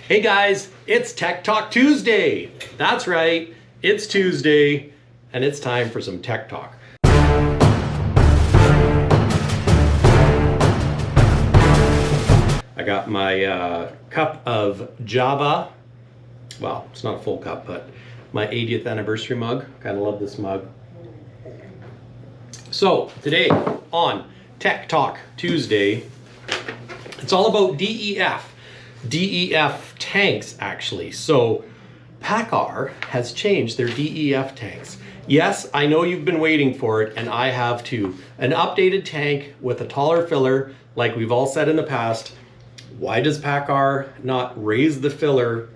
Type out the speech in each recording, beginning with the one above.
Hey guys, it's Tech Talk Tuesday. That's right, it's Tuesday and it's time for some Tech Talk. I got my cup of Java. Well, it's not a full cup, but my 80th anniversary mug. Kind of love this mug. So today on Tech Talk Tuesday, it's all about DEF. DEF tanks, actually. So PACCAR has changed their DEF tanks. Yes, I know you've been waiting for it, and I have too. An updated tank with a taller filler, like we've all said in the past. Why does PACCAR not raise the filler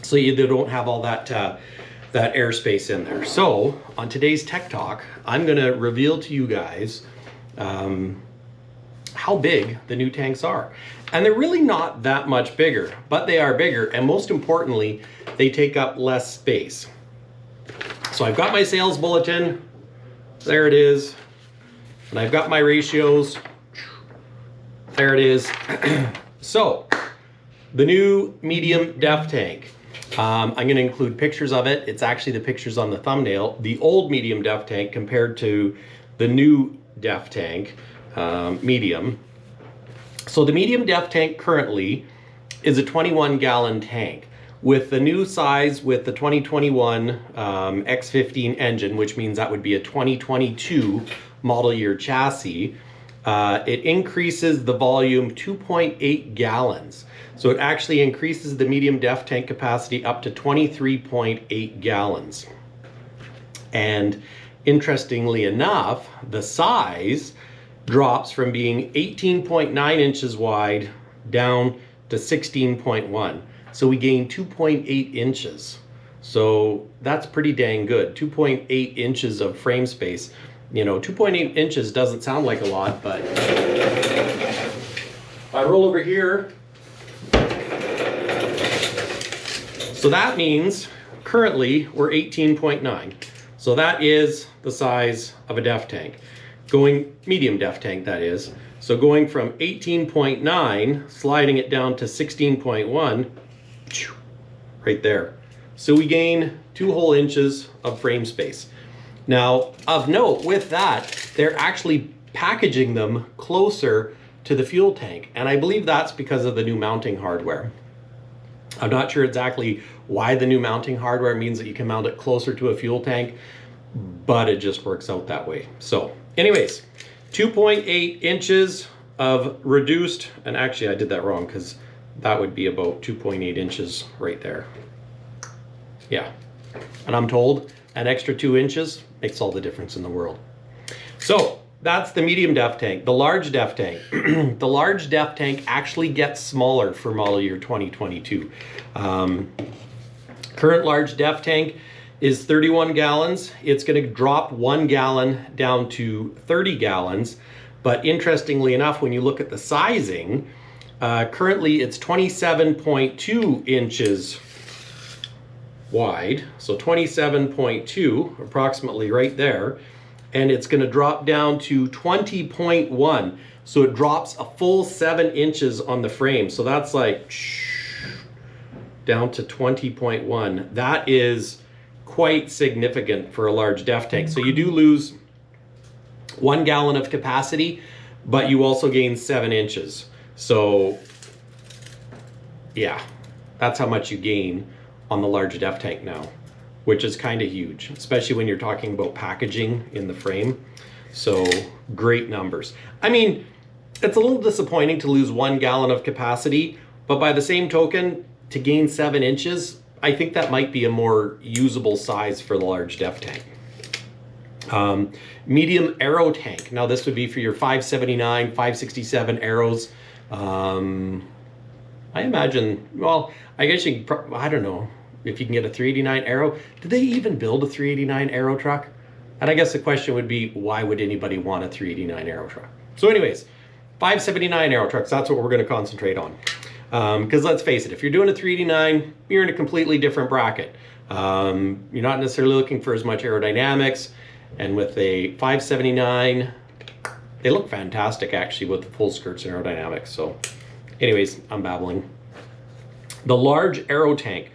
so you don't have all that that airspace in there? So on today's Tech Talk, I'm gonna reveal to you guys how big the new tanks are. And they're really not that much bigger, but they are bigger, and most importantly, they take up less space. So I've got my sales bulletin, there it is, and I've got my ratios, there it is. So, the new medium def tank. I'm going to include pictures of it. It's actually the pictures on the thumbnail. The old medium def tank compared to the new def tank, medium. So the medium def tank currently is a 21-gallon tank. With the new size, with the 2021 X15 engine, which means that would be a 2022 model year chassis, it increases the volume 2.8 gallons. So it actually increases the medium def tank capacity up to 23.8 gallons. And interestingly enough, the size drops from being 18.9 inches wide down to 16.1. So we gain 2.8 inches. So that's pretty dang good. 2.8 inches of frame space. You know, 2.8 inches doesn't sound like a lot, but if I roll over here, so that means currently we're 18.9. So that is the size of a def tank. Going medium def tank, that is. So going from 18.9, sliding it down to 16.1, right there. So we gain 2 whole inches of frame space. Now, of note with that, they're actually packaging them closer to the fuel tank. And I believe that's because of the new mounting hardware. I'm not sure exactly why the new mounting hardware means that you can mount it closer to a fuel tank, but it just works out that way. So anyways, 2.8 inches of reduced, and actually I did that wrong because that would be about 2.8 inches right there. Yeah, and I'm told an extra 2 inches makes all the difference in the world. So that's the medium def tank. The large def tank. The large def tank actually gets smaller for model year 2022. Current large def tank is 31 gallons. It's going to drop 1 gallon down to 30 gallons. But interestingly enough, when you look at the sizing, currently it's 27.2 inches wide. So 27.2, approximately right there. And it's going to drop down to 20.1. So it drops a full 7 inches on the frame. So that's like down to 20.1. That is quite significant for a large def tank. So you do lose 1 gallon of capacity, but you also gain 7 inches. So yeah, that's how much you gain on the large def tank now, which is kind of huge, especially when you're talking about packaging in the frame. So great numbers. I mean, it's a little disappointing to lose 1 gallon of capacity, but by the same token, to gain 7 inches, I think that might be a more usable size for the large def tank. Medium aero tank. Now this would be for your 579, 567 arrows. I imagine, well, I guess you can, I don't know if you can get a 389 Aero. Did they even build a 389 Aero truck? And I guess the question would be, why would anybody want a 389 Aero truck? So anyways, 579 Aero trucks, that's what we're going to concentrate on. Because let's face it, if you're doing a 389, you're in a completely different bracket. You're not necessarily looking for as much aerodynamics. And with a 579, they look fantastic actually with the full skirts and aerodynamics. So anyways, I'm babbling. The large aero tank,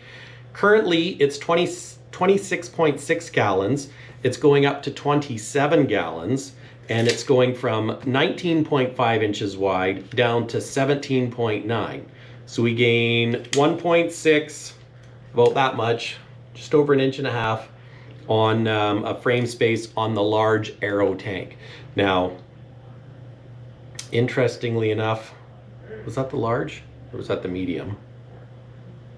currently it's 26.6 gallons. It's going up to 27 gallons, and it's going from 19.5 inches wide down to 17.9. So we gain 1.6, about that much, just over an inch and a half on a frame space on the large aero tank. Now, interestingly enough, was that the large or was that the medium?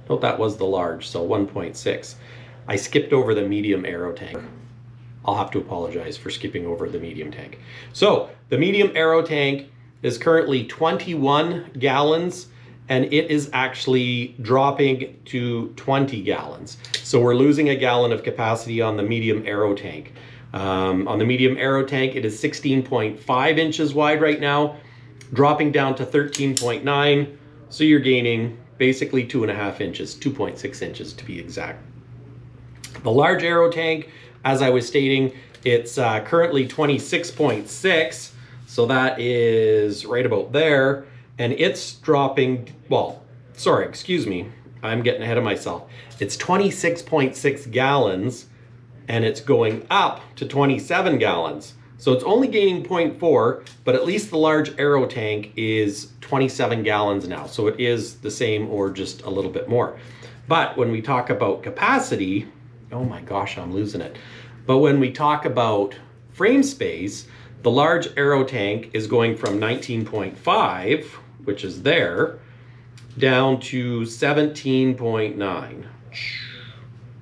No, that was the large, so 1.6. I skipped over the medium aero tank. I'll have to apologize for skipping over the medium tank. So the medium aero tank is currently 21 gallons, and it is actually dropping to 20 gallons. So we're losing a gallon of capacity on the medium aero tank. On the medium aero tank, it is 16.5 inches wide right now, dropping down to 13.9. So you're gaining basically 2.5 inches, 2.6 inches to be exact. The large aero tank, as I was stating, it's currently 26.6, so that is right about there, and it's dropping, well, sorry, excuse me, I'm getting ahead of myself. It's 26.6 gallons, and it's going up to 27 gallons. So it's only gaining 0.4, but at least the large aero tank is 27 gallons now. So it is the same or just a little bit more. But when we talk about capacity, oh my gosh, I'm losing it. But when we talk about frame space, the large aero tank is going from 19.5, which is there, down to 17.9,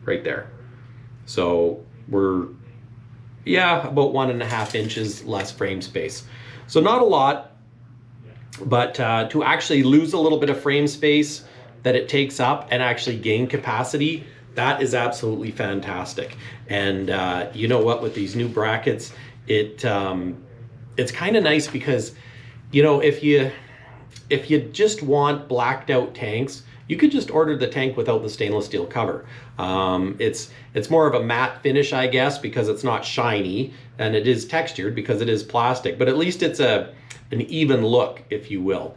right there. So we're, yeah, about 1.5 inches less frame space. So not a lot, but to actually lose a little bit of frame space that it takes up and actually gain capacity, that is absolutely fantastic. And you know what, with these new brackets, it's kind of nice because, you know, if you just want blacked out tanks, you could just order the tank without the stainless steel cover. It's more of a matte finish, I guess, because it's not shiny, and it is textured because it is plastic, but at least it's an even look, if you will.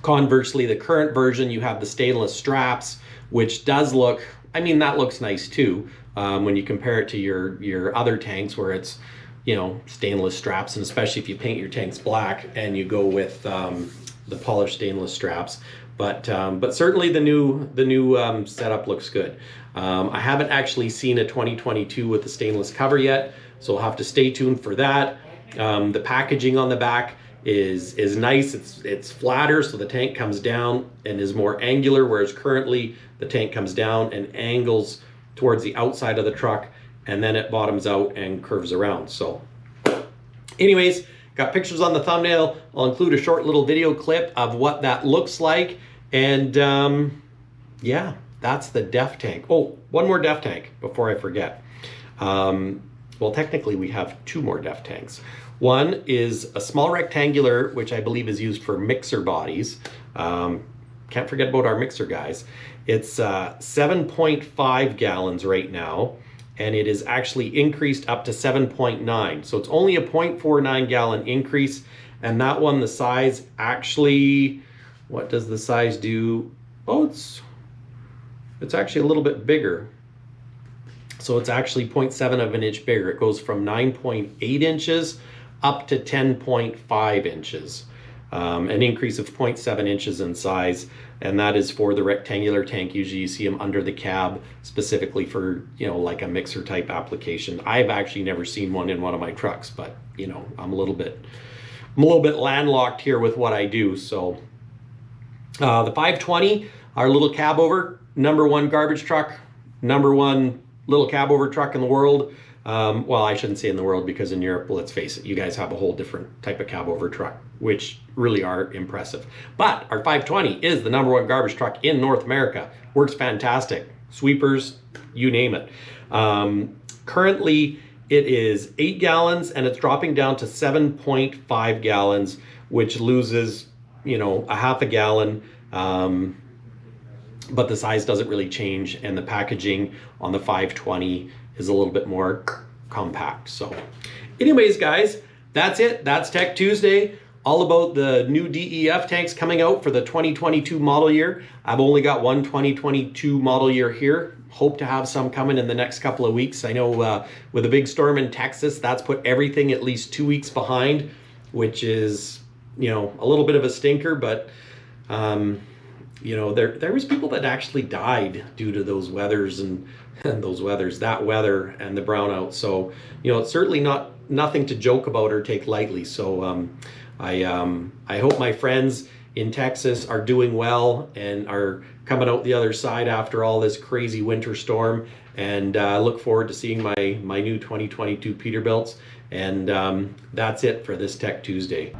Conversely, the current version, you have the stainless straps, which does look, I mean, that looks nice too, when you compare it to your other tanks where it's, you know, stainless straps, and especially if you paint your tanks black and you go with the polished stainless straps. But certainly the new setup looks good. I haven't actually seen a 2022 with the stainless cover yet, so we'll have to stay tuned for that. The packaging on the back is nice. It's flatter, so the tank comes down and is more angular, whereas currently the tank comes down and angles towards the outside of the truck, and then it bottoms out and curves around. So anyways, got pictures on the thumbnail. I'll include a short little video clip of what that looks like. And yeah, that's the DEF tank. Oh, one more DEF tank before I forget. Well, technically we have two more DEF tanks. One is a small rectangular, which I believe is used for mixer bodies. Can't forget about our mixer guys. It's 7.5 gallons right now, and it is actually increased up to 7.9. So it's only a 0.49 gallon increase. And that one, the size actually, what does the size do? Oh, it's actually a little bit bigger. So it's actually 0.7 of an inch bigger. It goes from 9.8 inches up to 10.5 inches. An increase of 0.7 inches in size, and that is for the rectangular tank. Usually you see them under the cab, specifically for, you know, like a mixer type application. I've actually never seen one in one of my trucks, but you know, I'm a little bit landlocked here with what I do. So the 520, our little cab over, #1 garbage truck, #1 little cab over truck in the world. Well, I shouldn't say in the world, because in Europe, let's face it, you guys have a whole different type of cab over truck, which really are impressive. But our 520 is the #1 garbage truck in North America. Works fantastic. Sweepers, you name it. Currently, it is 8 gallons, and it's dropping down to 7.5 gallons, which loses, you know, a half a gallon. But the size doesn't really change, and the packaging on the 520 is a little bit more compact. So anyways, guys, that's it. That's Tech Tuesday all about the new DEF tanks coming out for the 2022 model year. I've only got one 2022 model year here. Hope to have some coming in the next couple of weeks. I know with a big storm in Texas, that's put everything at least 2 weeks behind, which is, you know, a little bit of a stinker, but you know, there was people that actually died due to those weathers and that weather and the brownout. So, you know, it's certainly nothing to joke about or take lightly. So I hope my friends in Texas are doing well and are coming out the other side after all this crazy winter storm. And I look forward to seeing my new 2022 Peterbilts. And that's it for this Tech Tuesday.